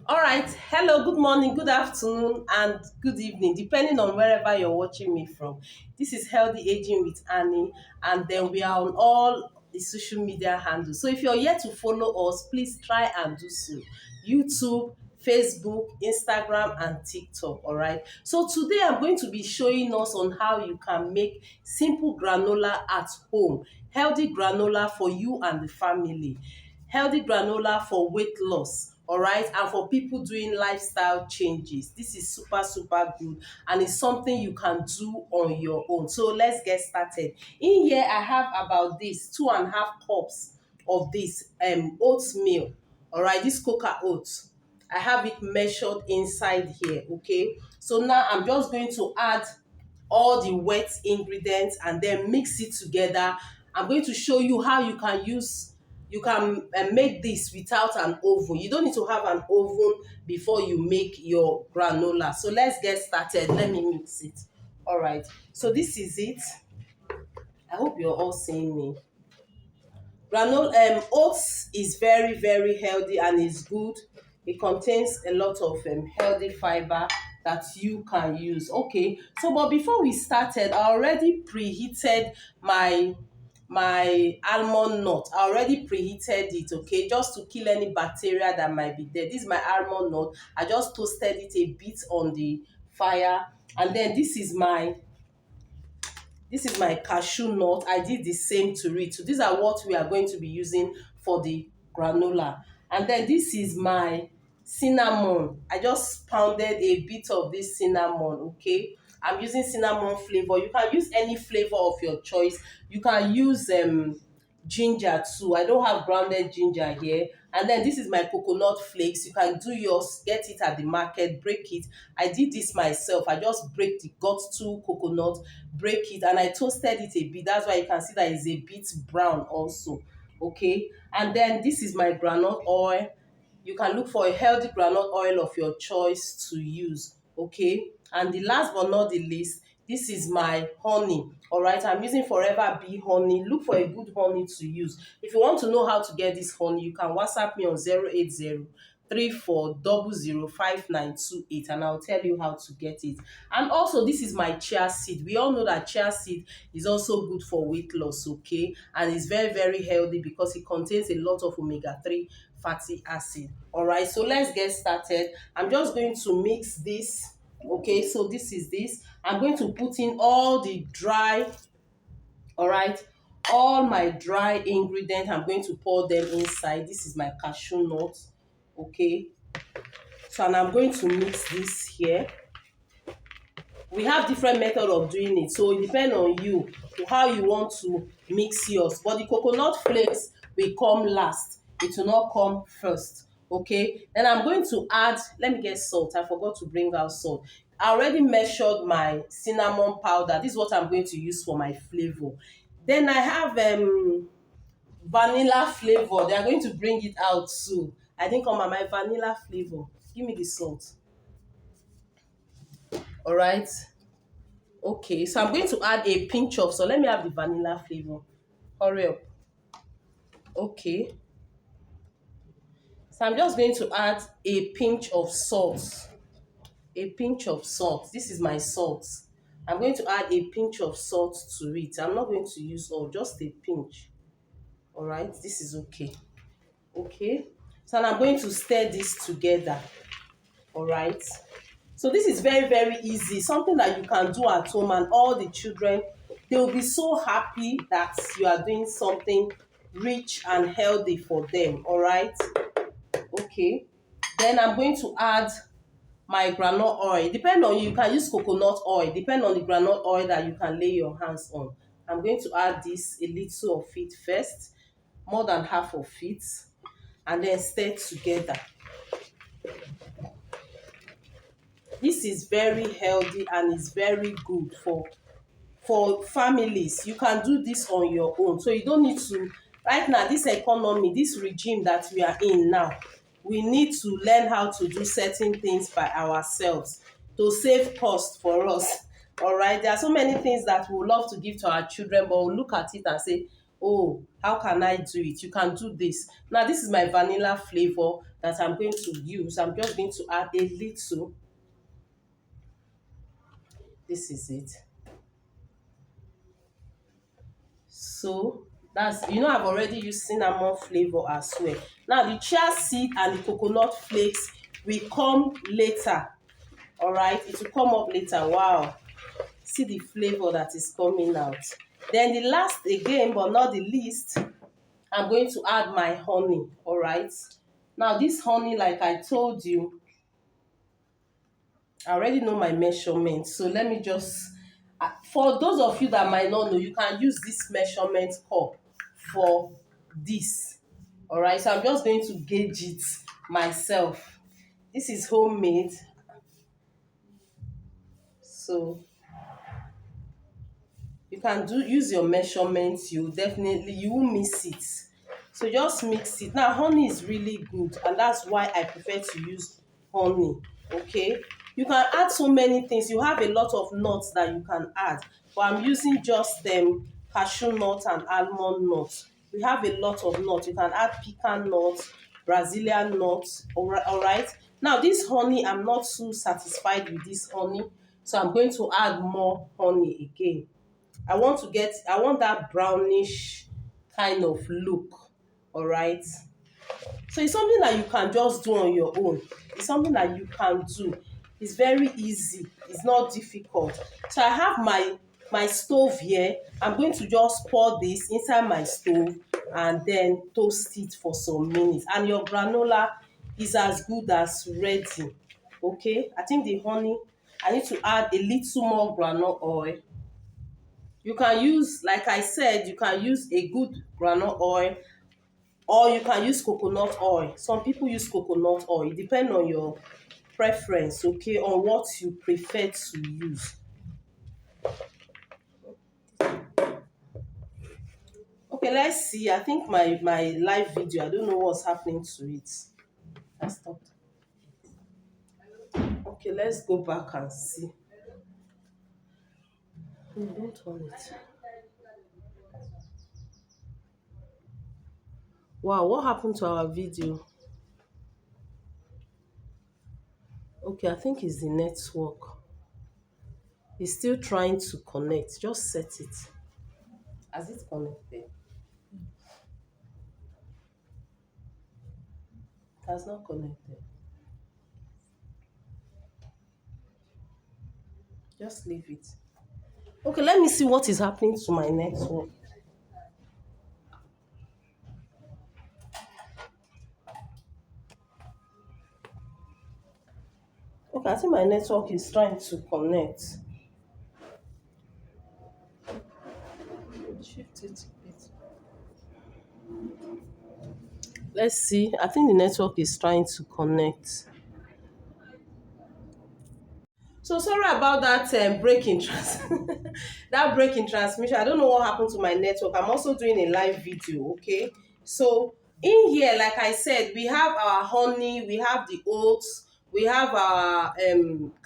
All right. Hello, good morning, good afternoon, and good evening, depending on wherever you're watching me from. This is Healthy Aging with Annie, and then we are on all the social media handles. So if you're yet to follow us, please try and do so. YouTube, Facebook, Instagram, and TikTok. All right. So today I'm going to be showing us on how you can make simple granola at home. Healthy granola for you and the family. Healthy granola for weight loss, all right, and for people doing lifestyle changes. This is super good, and it's something you can do on your own. So let's get started. In here I have about this 2.5 cups of this oatmeal, all right, this coca oats. I have it measured inside here. Okay, so now I'm just going to add all the wet ingredients and then mix it together. I'm going to show you how you can make this without an oven. You don't need to have an oven before you make your granola. So let's get started. Let me mix it. All right, so this is it. I hope you're all seeing me. Granola oats is very healthy and is good. It contains a lot of healthy fiber that you can use. Okay, so but before we started, I already preheated my almond nut. I already preheated it, okay, just to kill any bacteria that might be there. This is my almond nut. I just toasted it a bit on the fire, and then this is my cashew nut. I did the same to it. So these are what we are going to be using for the granola. And then this is my cinnamon. I just pounded a bit of this cinnamon, okay? I'm using cinnamon flavor. You can use any flavor of your choice. You can use ginger too. I don't have grounded ginger here. And then this is my coconut flakes. You can do yours, get it at the market, break it. I did this myself. I just got two coconut, break it, and I toasted it a bit. That's why you can see that it's a bit brown also. Okay, and then this is my groundnut oil. You can look for a healthy groundnut oil of your choice to use. Okay, and the last but not the least, this is my honey. All right, I'm using Forever Bee honey. Look for a good honey to use. If you want to know how to get this honey, you can WhatsApp me on 080 34005928, and I'll tell you how to get it. And also, this is my chia seed. We all know that chia seed is also good for weight loss, okay, and it's very healthy because it contains a lot of omega-3 fatty acid. All right, so let's get started. I'm just going to mix this. Okay, so this is this. I'm going to put in all the dry, all right, all my dry ingredients. I'm going to pour them inside. This is my cashew nut. Okay, so and I'm going to mix this here. We have different method of doing it, so it depends on you how you want to mix yours. But the coconut flakes will come last, it will not come first. Okay, then I'm going to add, let me get salt. I forgot to bring out salt. I already measured my cinnamon powder. This is what I'm going to use for my flavor. Then I have vanilla flavor. They are going to bring it out too. I think on my vanilla flavor. Give me the salt. All right. Okay, so I'm going to add a pinch of, so let me have the vanilla flavor. Hurry up. Okay. So I'm just going to add a pinch of salt. A pinch of salt. This is my salt. I'm going to add a pinch of salt to it. I'm not going to use all, just a pinch. All right, this is okay. Okay. So I'm going to stir this together. All right. So this is very easy, something that you can do at home, and all the children, they will be so happy that you are doing something rich and healthy for them. All right. Okay, then I'm going to add my groundnut oil. Depend on you can use coconut oil, depend on the groundnut oil that you can lay your hands on. I'm going to add this, a little of it first, more than half of it, and then stir together. This is very healthy and is very good for families. You can do this on your own, so you don't need to. Right now, this economy, this regime that we are in now, we need to learn how to do certain things by ourselves to save cost for us. All right, there are so many things that we would love to give to our children, but we'll look at it and say, oh, how can I do it? You can do this. Now, this is my vanilla flavor that I'm going to use. I'm just going to add a little. This is it. So that's, I've already used cinnamon flavor as well. Now the chia seed and the coconut flakes will come later. All right, it will come up later. Wow, see the flavor that is coming out. Then the last again, but not the least, I'm going to add my honey. All right, now this honey, like I told you, I already know my measurement. So let me just, for those of you that might not know, you can use this measurement cup for this. All right, so I'm just going to gauge it myself. This is homemade. So you can use your measurements. You won't miss it. So just mix it. Now honey is really good, and that's why I prefer to use honey. Okay, you can add so many things. You have a lot of nuts that you can add, but I'm using just cashew nut and almond nuts. We have a lot of nuts. You can add pecan nuts, Brazilian nuts. All right, now this honey, I'm not too satisfied with this honey, so I'm going to add more honey again. I want that brownish kind of look. All right. So it's something that you can just do on your own. It's something that you can do. It's very easy. It's not difficult. So I have my stove here. I'm going to just pour this inside my stove and then toast it for some minutes. And your granola is as good as ready. Okay. I think the honey, I need to add a little more granola oil. You can use, like I said, you can use a good granola oil, or you can use coconut oil. Some people use coconut oil. It depends on your preference, okay, on what you prefer to use. Okay, let's see. I think my live video, I don't know what's happening to it. I stopped. Okay, let's go back and see. No, don't turn it. Wow, what happened to our video? Okay, I think it's the network. It's still trying to connect. Just set it. Has it connected? It has not connected. Just leave it. Okay, let me see what is happening to my network. Okay, I think my network is trying to connect. Shift it a bit. Let's see. I think the network is trying to connect. So sorry about that that break in transmission. I don't know what happened to my network. I'm also doing a live video, okay? So in here, like I said, we have our honey, we have the oats, we have our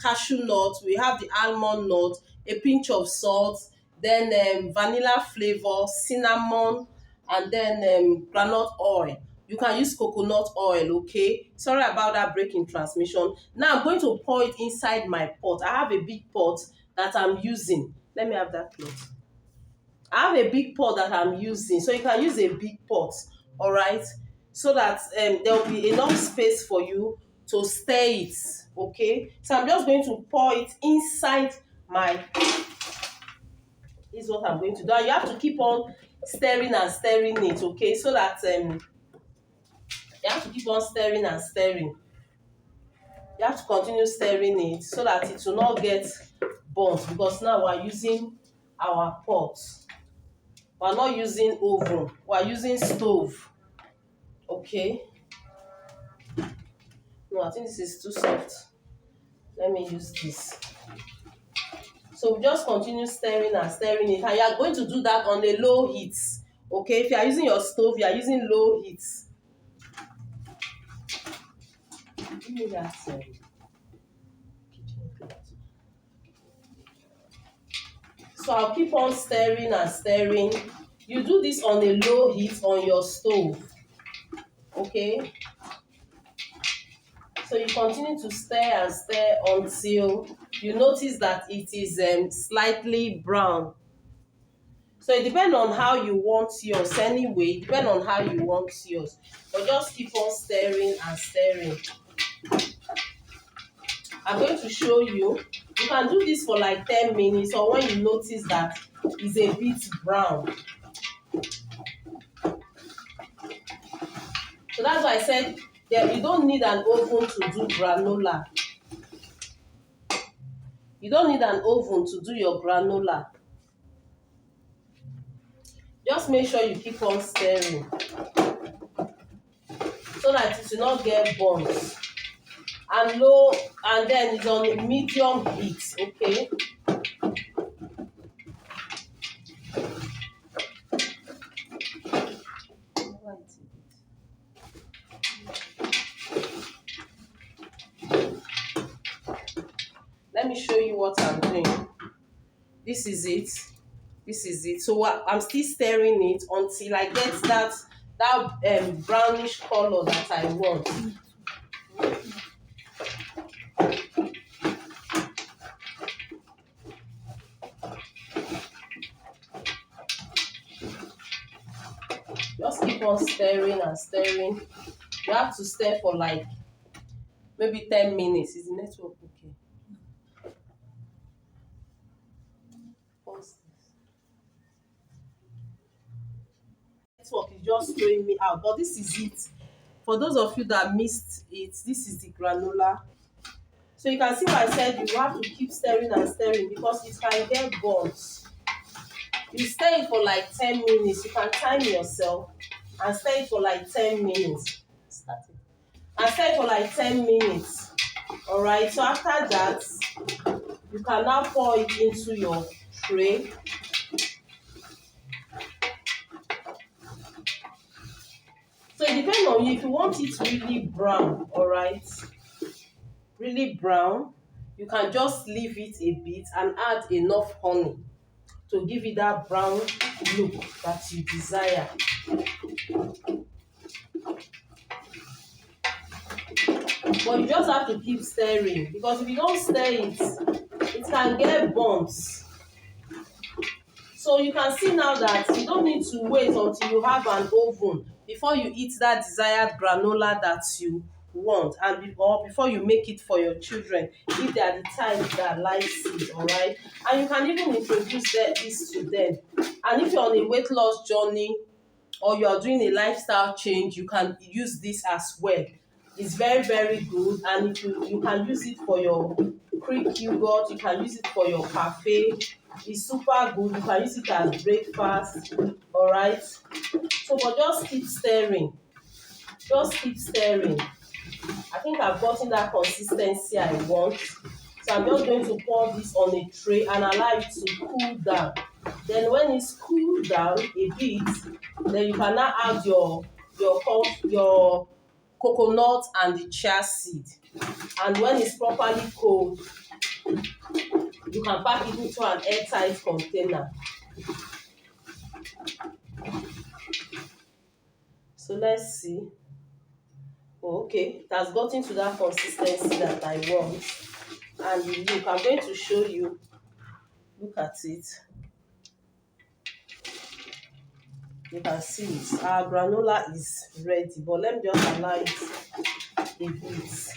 cashew nut, we have the almond nut, a pinch of salt, then vanilla flavor, cinnamon, and then groundnut oil. You can use coconut oil, okay? Sorry about that break in transmission. Now I'm going to pour it inside my pot. I have a big pot that I'm using. Let me have that cloth. I have a big pot that I'm using. So you can use a big pot, all right? So that there will be enough space for you to stir it, okay? So I'm just going to pour it inside my, this is what I'm going to do. And you have to keep on stirring and stirring it, okay? So that you have to keep on stirring and stirring. You have to continue stirring it so that it will not get burnt, because now we're using our pot. We're not using oven, we're using stove. Okay. No, I think this is too soft. Let me use this. So we just continue stirring and stirring it. And you are going to do that on a low heat. Okay, if you are using your stove, you are using low heat. Give me that kitchen plate. So I'll keep on stirring and stirring. You do this on a low heat on your stove. Okay, so you continue to stir and stir until you notice that it is slightly brown. So it depends on how you want yours anyway, depend on how you want yours. But just keep on stirring and stirring. I'm going to show you. You can do this for like 10 minutes or when you notice that it's a bit brown. So that's why I said you don't need an oven to do granola. You don't need an oven to do your granola. Just make sure you keep on stirring so that it will not get burnt. And low, and then it's on a medium heat, okay? Let me show you what I'm doing. This is it. This is it. So I'm still stirring it until I get that brownish color that I want. Just keep on stirring and stirring. You have to stir for like maybe 10 minutes. Is the network okay? Pause this. Network is just throwing me out, but this is it. For those of you that missed it, this is the granola. So you can see what I said, you have to keep stirring and stirring because it can get burnt. You stir it for like 10 minutes. You can time yourself and stir it for like 10 minutes. And stir it for like 10 minutes. Alright, so after that, you can now pour it into your tray. So it depends on you if you want it really brown, alright? Really brown, you can just leave it a bit and add enough honey to give it that brown look that you desire. But you just have to keep stirring because if you don't stir it can get burnt. So you can see now that you don't need to wait until you have an oven before you eat that desired granola that you want, and or before you make it for your children if they are the type that likes it, alright? And you can even introduce this to them. And if you're on a weight loss journey or you are doing a lifestyle change, you can use this as well. It's very, very good, and if you can use it for your Greek yogurt, you can use it for your cafe. It's super good. You can use it as breakfast, alright? So, but just keep stirring. Just keep stirring. I think I've gotten that consistency I want. So I'm just going to pour this on a tray and allow it to cool down. Then when it's cooled down a bit, then you can now add your coconut and the chia seed. And when it's properly cold, you can pack it into an airtight container. So let's see. Oh, okay, it has gotten to that consistency that I want. And look, I'm going to show you. Look at it. You can see it. Our granola is ready, but let me just allow it a bit.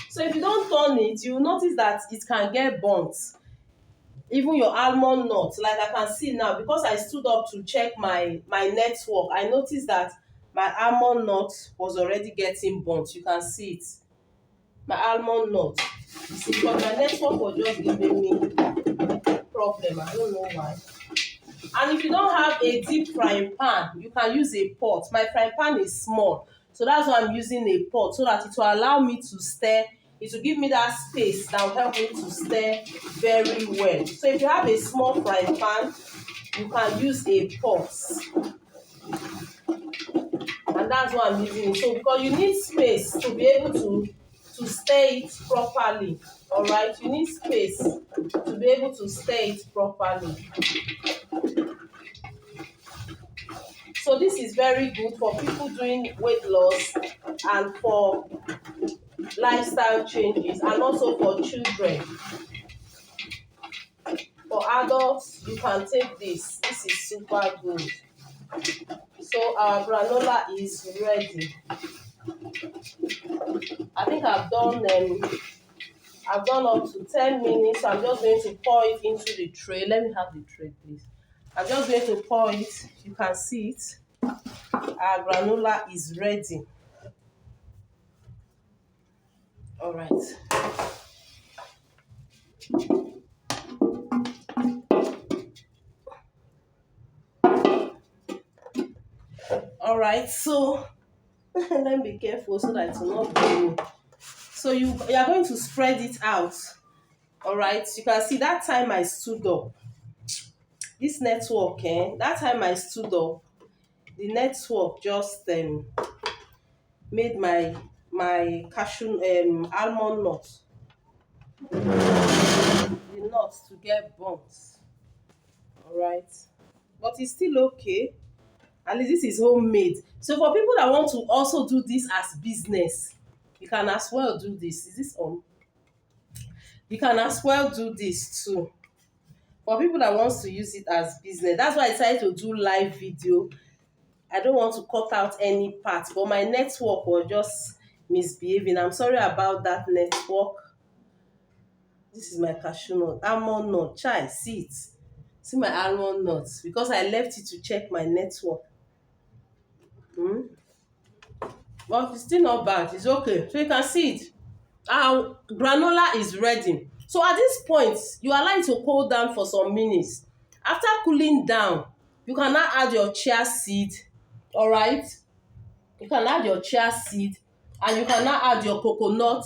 So if you don't turn it, you will notice that it can get burnt. Even your almond nuts, like I can see now, because I stood up to check my network, I noticed that my almond nut was already getting burnt. You can see it. My almond nut. You see, because my network was just giving me problem. I don't know why. And if you don't have a deep frying pan, you can use a pot. My frying pan is small, so that's why I'm using a pot, so that it will allow me to stir. It will give me that space that will help me to stir very well. So if you have a small frying pan, you can use a pot. And that's why I'm using it. So because you need space to be able to stir it properly. Alright, you need space to be able to stir it properly. So this is very good for people doing weight loss and for lifestyle changes, and also for children. For adults, you can take this. This is super good. So our granola is ready. I think I've done up to 10 minutes. So I'm just going to pour it into the tray. Let me have the tray, please. I'm just going to pour it. You can see it. Our granola is ready. All right. All right. So let me be careful so that it will not blow. So you are going to spread it out. All right. You can see that time I stood up. This network, that time I stood up, the network just made my cashew almond nut, the nut to get burnt. All right, but it's still okay. At least this is homemade. So for people that want to also do this as business, you can as well do this. Is this on? You can as well do this too. For people that wants to use it as business, that's why I decided to do live video. I don't want to cut out any part, but my network was just misbehaving. I'm sorry about that network. This is my cashew nut, almond nut. Chai, see it. See my almond nuts because I left it to check my network. Hmm? But it's still not bad. It's okay. So you can see it. Our granola is ready. So at this point, you allow it to cool down for some minutes. After cooling down, you can now add your chia seed. All right. You can add your chia seed, and you can now add your coconut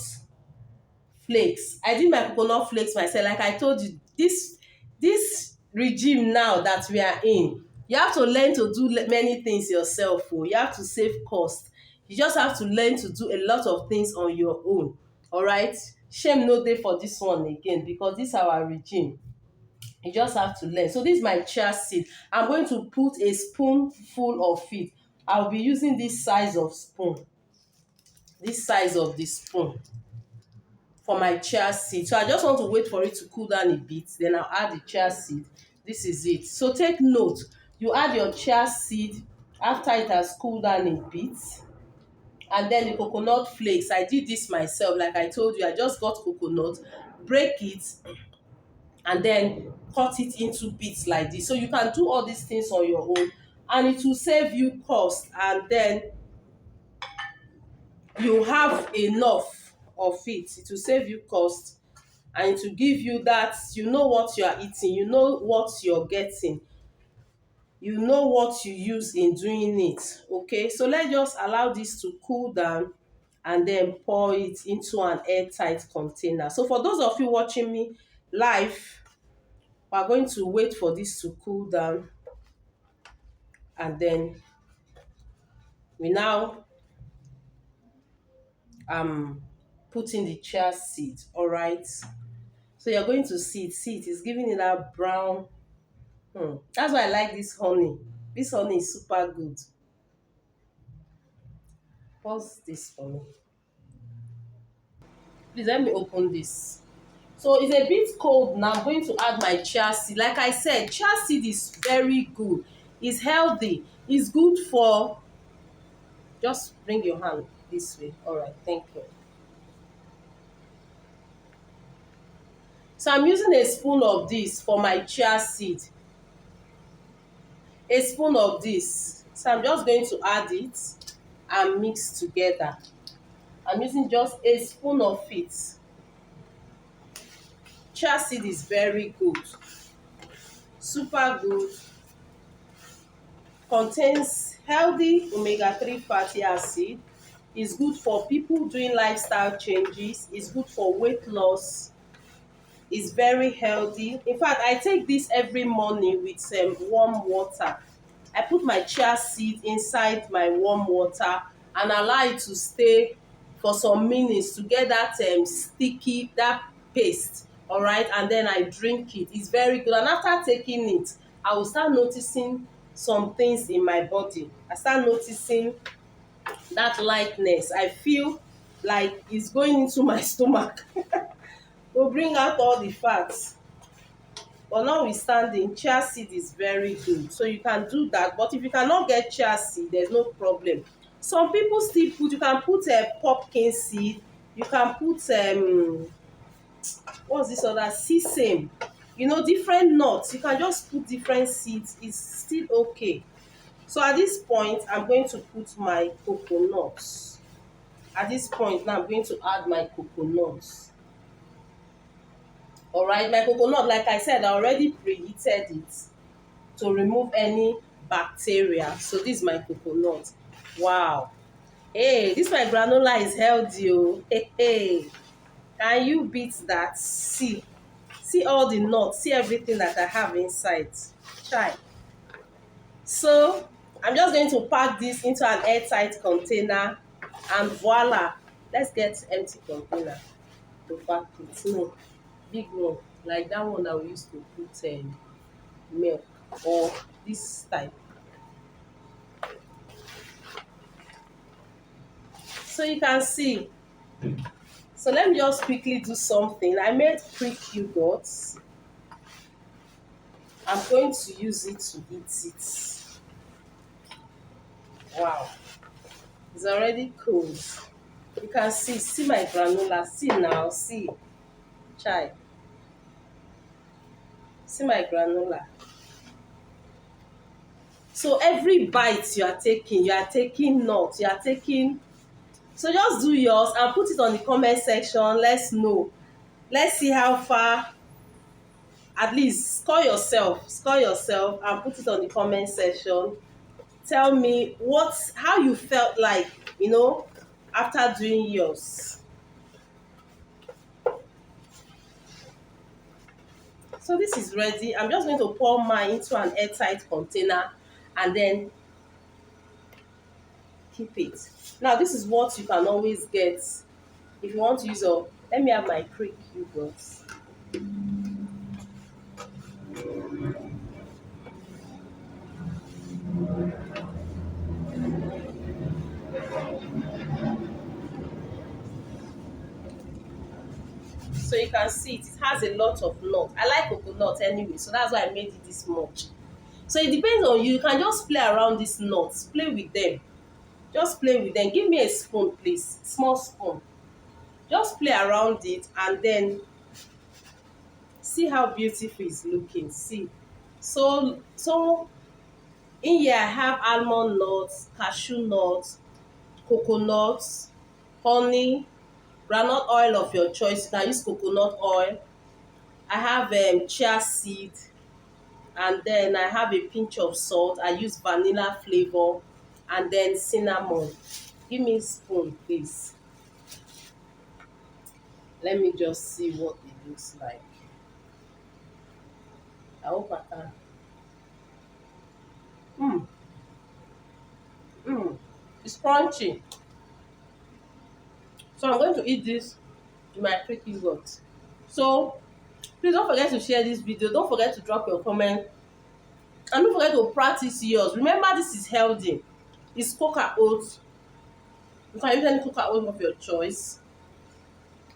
flakes. I did my coconut flakes myself. Like I told you, this regime now that we are in, you have to learn to do many things yourself. You have to save cost. You just have to learn to do a lot of things on your own. All right, shame no dey for this one again, because this our regime. You just have to learn. So this is my chia seed. I'm going to put a spoonful of it. I'll be using this size of spoon, this size of the spoon, for my chia seed. So I just want to wait for it to cool down a bit, then I'll add the chia seed. This is it. So take note, you add your chia seed after it has cooled down a bit, and then the coconut flakes. I did this myself. Like I told you, I just got coconut, break it, and then cut it into bits like this. So you can do all these things on your own, and it will save you cost, and then you have enough of it. It will save you cost, and it will give you that, you know what you are eating, you know what you're getting, you know what you use in doing it. Okay, so let's just allow this to cool down and then pour it into an airtight container. So for those of you watching me live, we are going to wait for this to cool down, and then we now put in the chia seed. All right, so you're going to see it is giving it that brown. That's why I like this honey. This honey is super good. Pause this for me. Please let me open this. So it's a bit cold now. I'm going to add my chia seed. Like I said, chia seed is very good. It's healthy. It's good for. Just bring your hand this way. All right, thank you. So I'm using a spoon of this for my chia seed. A spoon of this. So I'm just going to add it and mix together. I'm using just a spoon of it. Chia seed is very good, super good. Contains healthy omega-3 fatty acid. Is good for people doing lifestyle changes. Is good for weight loss. Is very healthy. In fact, I take this every morning with warm water. I put my chia seed inside my warm water and allow it to stay for some minutes to get that that paste. All right, and then I drink it. It's very good. And after taking it, I will start noticing some things in my body. I start noticing that lightness. I feel like it's going into my stomach to bring out all the fats. But notwithstanding, chia seed is very good. So you can do that. But if you cannot get chia seed, there's no problem. Some people still put, you can put a pumpkin seed, you can put what's this other, sesame, different nuts. You can just put different seeds, it's still okay. So at this point, I'm going to put my coconuts. At this point now, I'm going to add my coconuts. All right, my coconut, like I said, I already preheated it to remove any bacteria. So this is my coconut. Wow. Hey, this my granola is healthy. Oh. Hey, hey. Can you beat that? See all the nuts, see everything that I have inside. Try. So I'm just going to pack this into an airtight container, and voila. Let's get empty container to pack it. No, big one, like that one that we used to put milk, or this type. So you can see. So let me just quickly do something. I made Greek yogurt. I'm going to use it to eat it. Wow. It's already cold. You can see my granola. See now, see. Chai. See my granola. So every bite you are taking nuts, you are taking. So just do yours and put it on the comment section. Let's know. Let's see how far. At least score yourself and put it on the comment section. Tell me how you felt like, after doing yours. So this is ready. I'm just going to pour mine into an airtight container and then keep it. Now this is what you can always get if you want to use a. Let me have my Greek yogurt. So you can see it has a lot of nut. I like coconut anyway, so that's why I made it this much. So it depends on you. You can just play around these nuts. Play with them. Just play with them. Give me a spoon, please. Small spoon. Just play around it and then see how beautiful it's looking. See. So in here I have almond nuts, cashew nuts, coconuts, honey, groundnut oil of your choice. You can use coconut oil. I have chia seed, and then I have a pinch of salt. I use vanilla flavor, and then cinnamon. Give me a spoon, please. Let me just see what it looks like. I hope I can. It's crunchy. So I'm going to eat this with my Greek yogurt. So please don't forget to share this video. Don't forget to drop your comment. And don't forget to practice yours. Remember, this is healthy. It's coca oats. You can use any coca oat of your choice.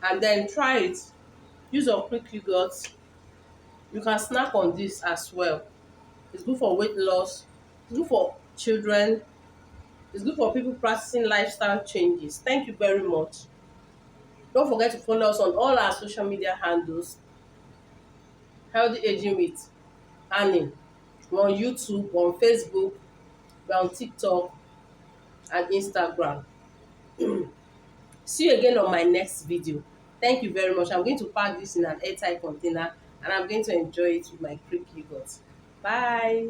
And then try it. Use your Greek yogurt. You can snack on this as well. It's good for weight loss. It's good for children. It's good for people practicing lifestyle changes. Thank you very much. Don't forget to follow us on all our social media handles. Healthy Aging with Annie. We're on YouTube, we're on Facebook, we're on TikTok and Instagram. See you again on my next video. Thank you very much. I'm going to pack this in an airtight container and I'm going to enjoy it with my Greek yogurt. Bye.